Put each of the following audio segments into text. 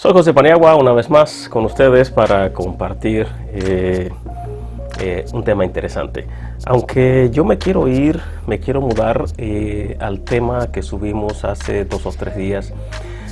Soy José Paniagua, una vez más con ustedes para compartir un tema interesante. Aunque yo me quiero mudar al tema que subimos hace 2 o 3 días,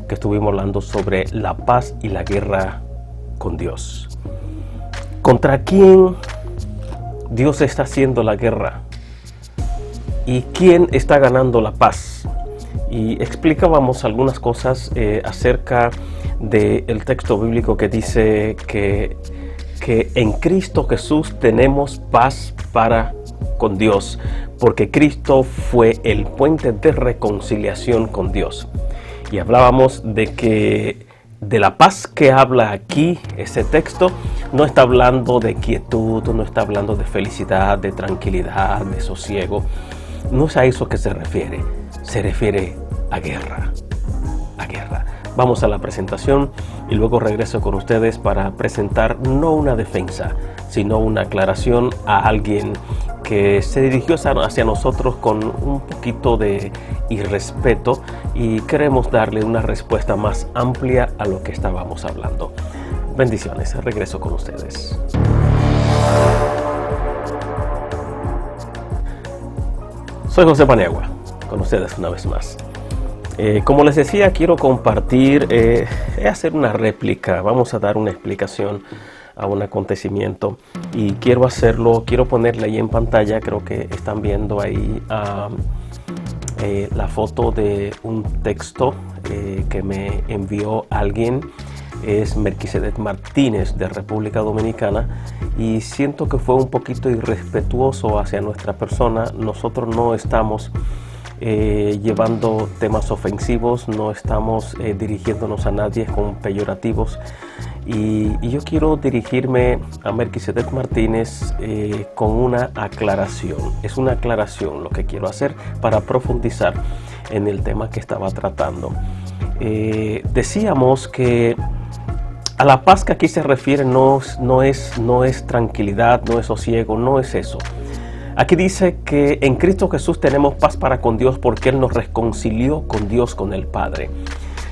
que estuvimos hablando sobre la paz y la guerra con Dios. ¿Contra quién Dios está haciendo la guerra? ¿Y quién está ganando la paz? Y explicábamos algunas cosas acerca del texto bíblico que dice que en Cristo Jesús tenemos paz para con Dios, porque Cristo fue el puente de reconciliación con Dios. Y hablábamos de la paz que habla aquí ese texto no está hablando de quietud, no está hablando de felicidad, de tranquilidad, de sosiego. No es a eso que se refiere a guerra, Vamos a la presentación y luego regreso con ustedes para presentar no una defensa, sino una aclaración a alguien que se dirigió hacia nosotros con un poquito de irrespeto y queremos darle una respuesta más amplia a lo que estábamos hablando. Bendiciones, regreso con ustedes. Soy José Paniagua, con ustedes una vez más. Como les decía, quiero compartir, hacer una réplica, vamos a dar una explicación a un acontecimiento y quiero ponerle ahí en pantalla. Creo que están viendo ahí la foto de un texto que me envió alguien. Es Melquisedec Martínez de República Dominicana y siento que fue un poquito irrespetuoso hacia nuestra persona. Nosotros no estamos llevando temas ofensivos, no estamos dirigiéndonos a nadie con peyorativos y yo quiero dirigirme a Melquisedec Martínez con una aclaración. Es una aclaración lo que quiero hacer para profundizar en el tema que estaba tratando. Decíamos que a la paz que aquí se refiere no es tranquilidad, no es sosiego, no es eso. Aquí dice que en Cristo Jesús tenemos paz para con Dios porque Él nos reconcilió con Dios, con el Padre.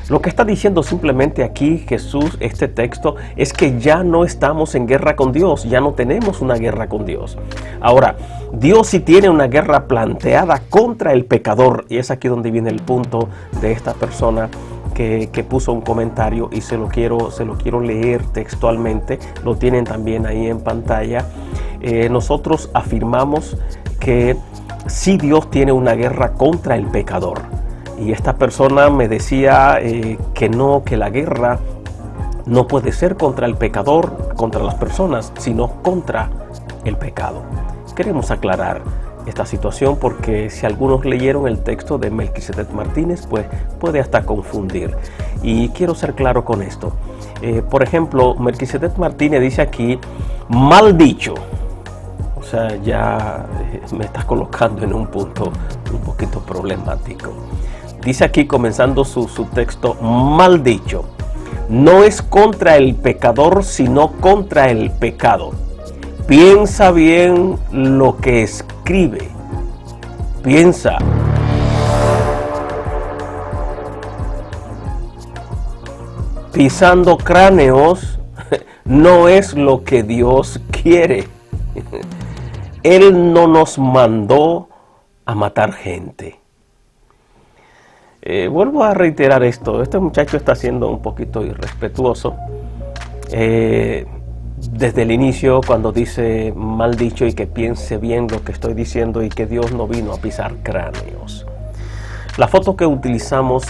Lo que está diciendo simplemente aquí Jesús, este texto, es que ya no estamos en guerra con Dios, ya no tenemos una guerra con Dios. Ahora, Dios sí tiene una guerra planteada contra el pecador, y es aquí donde viene el punto de esta persona que puso un comentario y se lo quiero leer textualmente. Lo tienen también ahí en pantalla. Nosotros afirmamos que sí, Dios tiene una guerra contra el pecador. Y esta persona me decía que la guerra no puede ser contra el pecador, contra las personas, sino contra el pecado. Queremos aclarar esta situación porque si algunos leyeron el texto de Melquisedec Martínez, pues puede hasta confundir. Y quiero ser claro con esto. Por ejemplo, Melquisedec Martínez dice aquí, mal dicho. O sea, ya me estás colocando en un punto un poquito problemático. Dice aquí, comenzando su texto, mal dicho. No es contra el pecador, sino contra el pecado. Piensa bien lo que escribe. Piensa. Pisando cráneos no es lo que Dios quiere. Él no nos mandó a matar gente. Vuelvo a reiterar esto. Este muchacho está siendo un poquito irrespetuoso. Desde el inicio, cuando dice mal dicho y que piense bien lo que estoy diciendo y que Dios no vino a pisar cráneos. La foto que utilizamos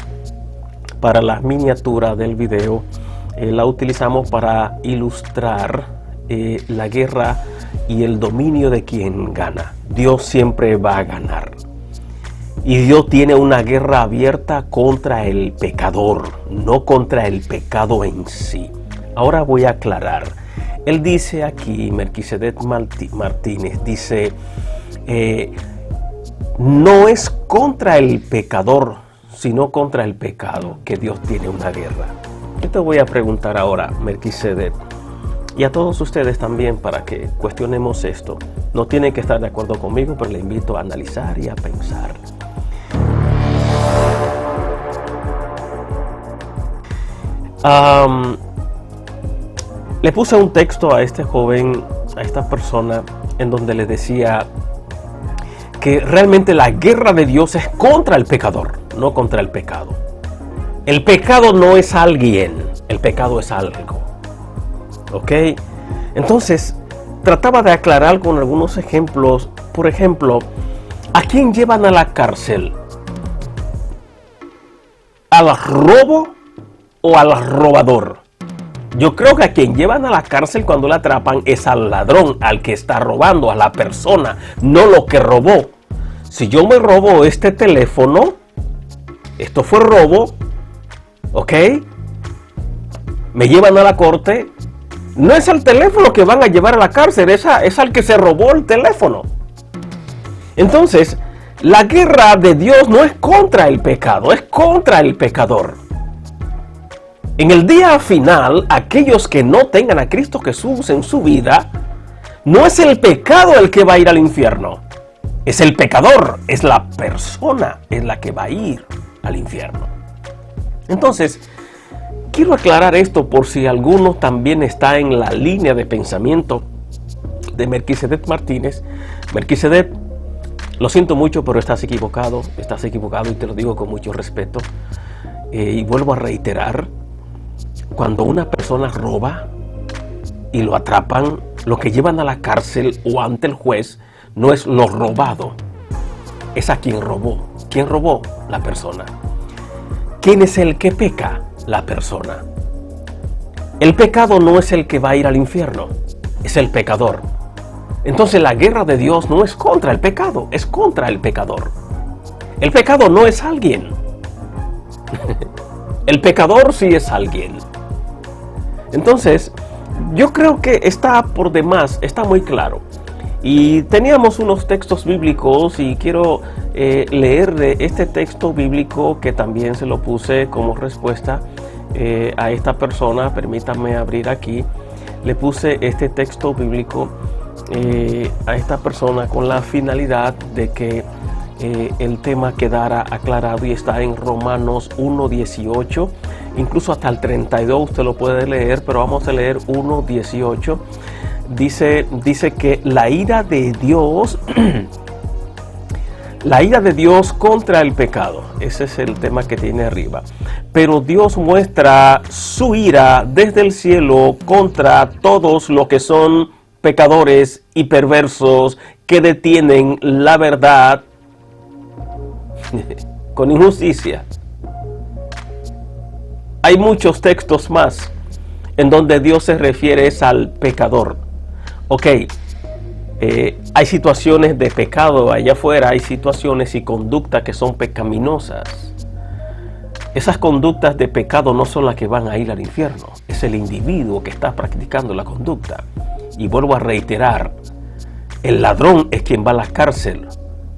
para la miniatura del video la utilizamos para ilustrar la guerra y el dominio de quien gana. Dios siempre va a ganar. Y Dios tiene una guerra abierta contra el pecador, no contra el pecado en sí. Ahora voy a aclarar. Él dice aquí, Melquisedec Martínez, dice, no es contra el pecador, sino contra el pecado que Dios tiene una guerra. Yo te voy a preguntar ahora, Melquisedec, y a todos ustedes también para que cuestionemos esto. No tienen que estar de acuerdo conmigo, pero le invito a analizar y a pensar. Le puse un texto a este joven, a esta persona, en donde le decía que realmente la guerra de Dios es contra el pecador, no contra el pecado. El pecado no es alguien, el pecado es algo. ¿Ok? Entonces, trataba de aclarar con algunos ejemplos. Por ejemplo, ¿a quién llevan a la cárcel? ¿Al robo o al robador? Yo creo que a quien llevan a la cárcel cuando la atrapan es al ladrón, al que está robando, a la persona, no lo que robó. Si yo me robo este teléfono, esto fue robo, ¿ok? Me llevan a la corte, no es al teléfono que van a llevar a la cárcel, es al que se robó el teléfono. Entonces, la guerra de Dios no es contra el pecado, es contra el pecador. En el día final, aquellos que no tengan a Cristo Jesús en su vida, no es el pecado el que va a ir al infierno, es el pecador, es la persona en la que va a ir al infierno. Entonces, quiero aclarar esto por si alguno también está en la línea de pensamiento de Melquisedec Martínez. Melquisedec, lo siento mucho, pero estás equivocado y te lo digo con mucho respeto. Y vuelvo a reiterar, cuando una persona roba y lo atrapan, lo que llevan a la cárcel o ante el juez no es lo robado, es a quien robó. ¿Quién robó? La persona. ¿Quién es el que peca? La persona. El pecado no es el que va a ir al infierno, es el pecador. Entonces la guerra de Dios no es contra el pecado, es contra el pecador. El pecado no es alguien. El pecador sí es alguien. Entonces, yo creo que está por demás, está muy claro. Y teníamos unos textos bíblicos y quiero leer de este texto bíblico que también se lo puse como respuesta a esta persona. Permítanme abrir aquí. Le puse este texto bíblico a esta persona con la finalidad de que el tema quedara aclarado, y está en Romanos 1:18, incluso hasta el 32 usted lo puede leer, pero vamos a leer 1:18. Dice que la ira de Dios la ira de Dios contra el pecado, ese es el tema que tiene arriba. Pero Dios muestra su ira desde el cielo contra todos los que son pecadores y perversos, que detienen la verdad con injusticia. Hay muchos textos más en donde Dios se refiere al pecador. Ok, hay situaciones de pecado allá afuera, hay situaciones y conductas que son pecaminosas. Esas conductas de pecado no son las que van a ir al infierno, es el individuo que está practicando la conducta. Y vuelvo a reiterar, el ladrón es quien va a la cárcel,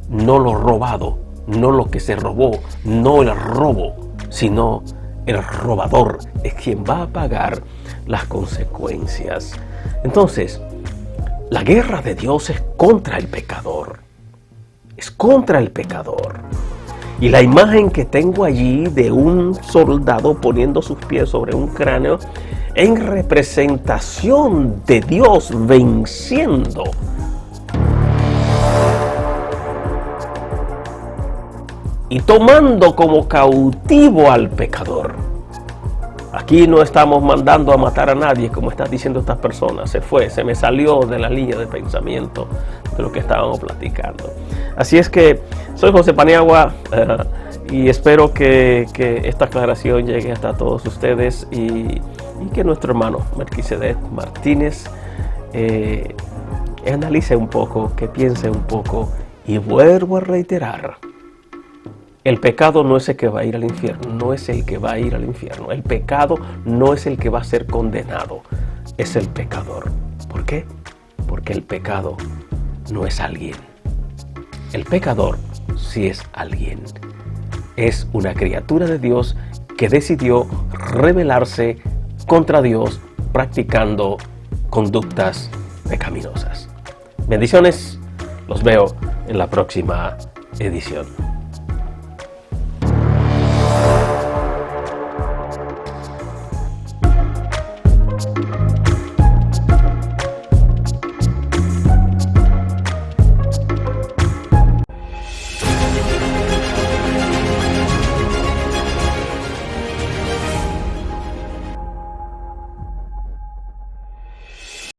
no lo robado, no lo que se robó, no el robo, sino el robador es quien va a pagar las consecuencias. Entonces, la guerra de Dios es contra el pecador, es contra el pecador. Y la imagen que tengo allí de un soldado poniendo sus pies sobre un cráneo en representación de Dios venciendo y tomando como cautivo al pecador. Aquí no estamos mandando a matar a nadie, como están diciendo estas personas. Se me salió de la línea de pensamiento de lo que estábamos platicando. Así es que soy José Paniagua y espero que esta aclaración llegue hasta todos ustedes y que nuestro hermano Melquisedec Martínez analice un poco, que piense un poco. Y vuelvo a reiterar, el pecado no es el que va a ir al infierno, no es el que va a ir al infierno. El pecado no es el que va a ser condenado, es el pecador. ¿Por qué? Porque el pecado no es alguien. El pecador sí es alguien. Es una criatura de Dios que decidió rebelarse contra Dios practicando conductas pecaminosas. Bendiciones, los veo en la próxima edición.